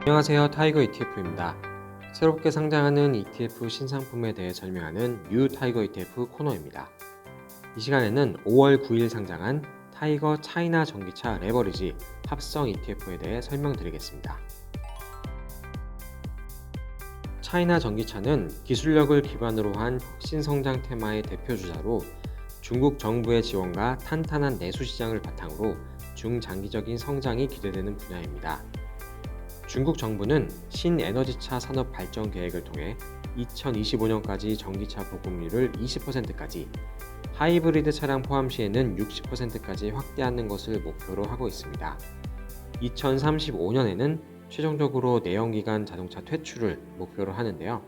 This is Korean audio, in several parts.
안녕하세요. 타이거 ETF입니다. 새롭게 상장하는 ETF 신상품에 대해 설명하는 뉴 타이거 ETF 코너입니다. 이 시간에는 5월 9일 상장한 타이거 차이나 전기차 레버리지 합성 ETF에 대해 설명드리겠습니다. 차이나 전기차는 기술력을 기반으로 한 혁신 성장 테마의 대표주자로 중국 정부의 지원과 탄탄한 내수 시장을 바탕으로 중장기적인 성장이 기대되는 분야입니다. 중국 정부는 신에너지차 산업 발전 계획을 통해 2025년까지 전기차 보급률을 20%까지, 하이브리드 차량 포함 시에는 60%까지 확대하는 것을 목표로 하고 있습니다. 2035년에는 최종적으로 내연기관 자동차 퇴출을 목표로 하는데요.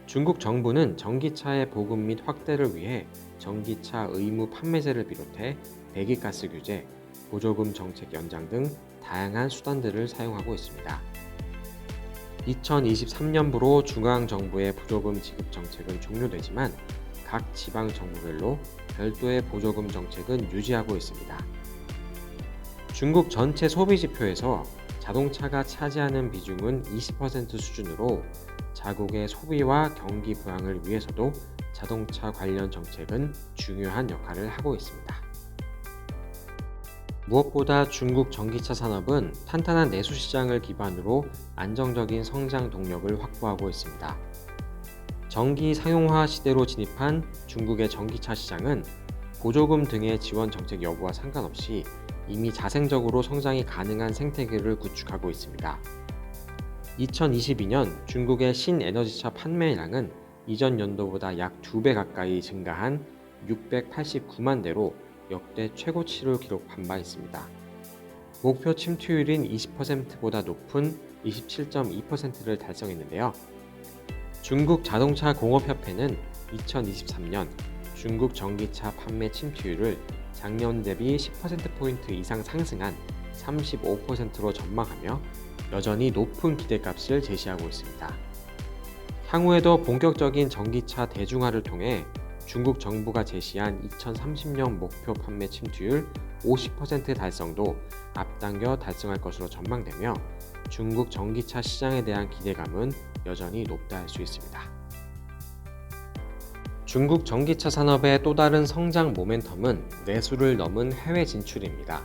중국 정부는 전기차의 보급 및 확대를 위해 전기차 의무 판매제를 비롯해 배기가스 규제, 보조금 정책 연장 등 다양한 수단들을 사용하고 있습니다. 2023년부로 중앙정부의 보조금 지급 정책은 종료되지만 각 지방정부별로 별도의 보조금 정책은 유지하고 있습니다. 중국 전체 소비지표에서 자동차가 차지하는 비중은 20% 수준으로 자국의 소비와 경기 부양을 위해서도 자동차 관련 정책은 중요한 역할을 하고 있습니다. 무엇보다 중국 전기차 산업은 탄탄한 내수 시장을 기반으로 안정적인 성장 동력을 확보하고 있습니다. 전기 상용화 시대로 진입한 중국의 전기차 시장은 보조금 등의 지원 정책 여부와 상관없이 이미 자생적으로 성장이 가능한 생태계를 구축하고 있습니다. 2022년 중국의 신에너지차 판매량은 이전 연도보다 약 2배 가까이 증가한 689만 대로 역대 최고치를 기록한 바 있습니다. 목표 침투율인 20%보다 높은 27.2%를 달성했는데요. 중국 자동차 공업협회는 2023년 중국 전기차 판매 침투율을 작년 대비 10%포인트 이상 상승한 35%로 전망하며 여전히 높은 기대값을 제시하고 있습니다. 향후에도 본격적인 전기차 대중화를 통해 중국 정부가 제시한 2030년 목표 판매 침투율 50% 달성도 앞당겨 달성할 것으로 전망되며 중국 전기차 시장에 대한 기대감은 여전히 높다 할 수 있습니다. 중국 전기차 산업의 또 다른 성장 모멘텀은 내수를 넘은 해외 진출입니다.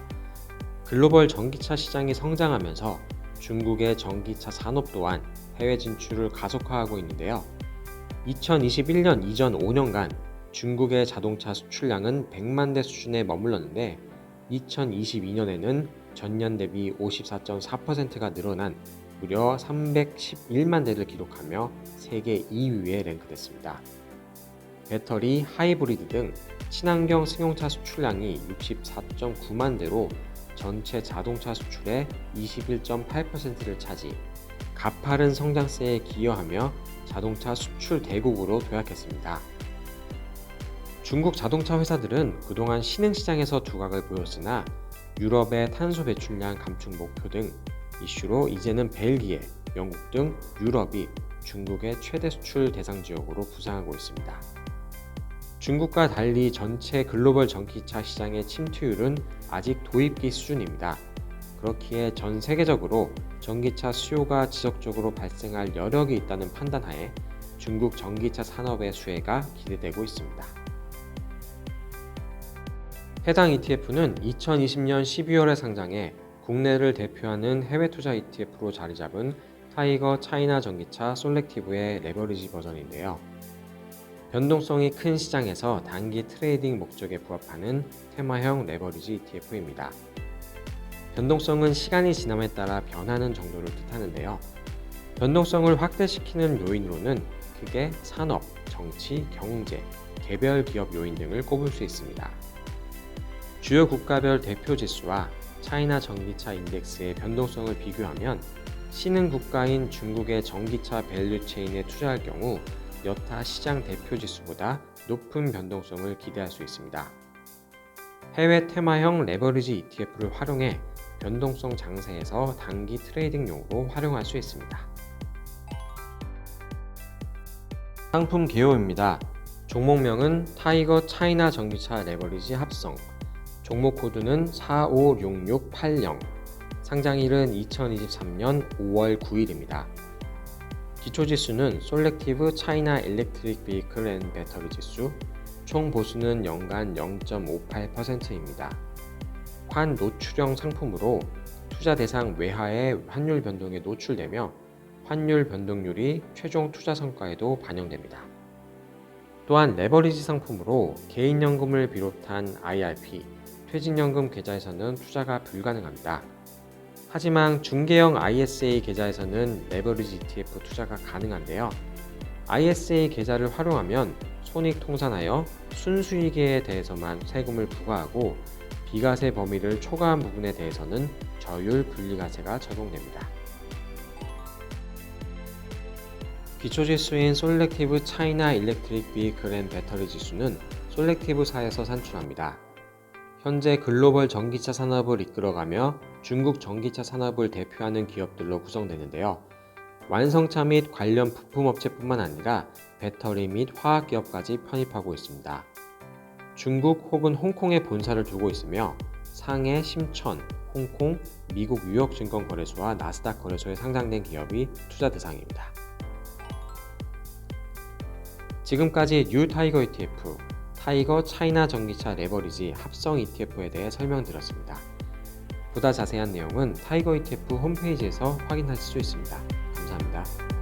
글로벌 전기차 시장이 성장하면서 중국의 전기차 산업 또한 해외 진출을 가속화하고 있는데요. 2021년 이전 5년간 중국의 자동차 수출량은 100만 대 수준에 머물렀는데 2022년에는 전년 대비 54.4%가 늘어난 무려 311만 대를 기록하며 세계 2위에 랭크됐습니다. 배터리, 하이브리드 등 친환경 승용차 수출량이 64.9만 대로 전체 자동차 수출의 21.8%를 차지, 가파른 성장세에 기여하며 자동차 수출 대국으로 도약했습니다. 중국 자동차 회사들은 그동안 신흥시장에서 두각을 보였으나 유럽의 탄소 배출량 감축 목표 등 이슈로 이제는 벨기에, 영국 등 유럽이 중국의 최대 수출 대상 지역으로 부상하고 있습니다. 중국과 달리 전체 글로벌 전기차 시장의 침투율은 아직 도입기 수준입니다. 그렇기에 전 세계적으로 전기차 수요가 지속적으로 발생할 여력이 있다는 판단하에 중국 전기차 산업의 수혜가 기대되고 있습니다. 해당 ETF는 2020년 12월에 상장해 국내를 대표하는 해외 투자 ETF로 자리 잡은 타이거 차이나 전기차 솔렉티브의 레버리지 버전인데요. 변동성이 큰 시장에서 단기 트레이딩 목적에 부합하는 테마형 레버리지 ETF입니다. 변동성은 시간이 지남에 따라 변하는 정도를 뜻하는데요. 변동성을 확대시키는 요인으로는 크게 산업, 정치, 경제, 개별 기업 요인 등을 꼽을 수 있습니다. 주요 국가별 대표 지수와 차이나 전기차 인덱스의 변동성을 비교하면 신흥 국가인 중국의 전기차 밸류체인에 투자할 경우 여타 시장 대표 지수보다 높은 변동성을 기대할 수 있습니다. 해외 테마형 레버리지 ETF를 활용해 변동성 장세에서 단기 트레이딩용으로 활용할 수 있습니다. 상품 개요입니다. 종목명은 타이거 차이나 전기차 레버리지 합성, 종목 코드는 456680, 상장일은 2023년 5월 9일입니다. 기초지수는 솔렉티브 차이나 일렉트릭 비이클 앤 배터리 지수, 총 보수는 연간 0.58%입니다. 환 노출형 상품으로 투자 대상 외화의 환율 변동에 노출되며 환율 변동률이 최종 투자 성과에도 반영됩니다. 또한 레버리지 상품으로 개인연금을 비롯한 IRP, 퇴직연금 계좌에서는 투자가 불가능합니다. 하지만 중개형 ISA 계좌에서는 레버리지 ETF 투자가 가능한데요. ISA 계좌를 활용하면 손익 통산하여 순수익에 대해서만 세금을 부과하고 비과세 범위를 초과한 부분에 대해서는 저율 분리과세가 적용됩니다. 기초지수인 솔렉티브 차이나 일렉트릭 비이클 앤 배터리 지수는 솔렉티브사에서 산출합니다. 현재 글로벌 전기차 산업을 이끌어가며 중국 전기차 산업을 대표하는 기업들로 구성되는데요. 완성차 및 관련 부품업체뿐만 아니라 배터리 및 화학기업까지 편입하고 있습니다. 중국 혹은 홍콩에 본사를 두고 있으며 상해, 심천, 홍콩, 미국 뉴욕증권거래소와 나스닥 거래소에 상장된 기업이 투자 대상입니다. 지금까지 뉴 타이거 ETF, 타이거 차이나 전기차 레버리지 합성 ETF에 대해 설명드렸습니다. 보다 자세한 내용은 타이거 ETF 홈페이지에서 확인하실 수 있습니다. 감사합니다.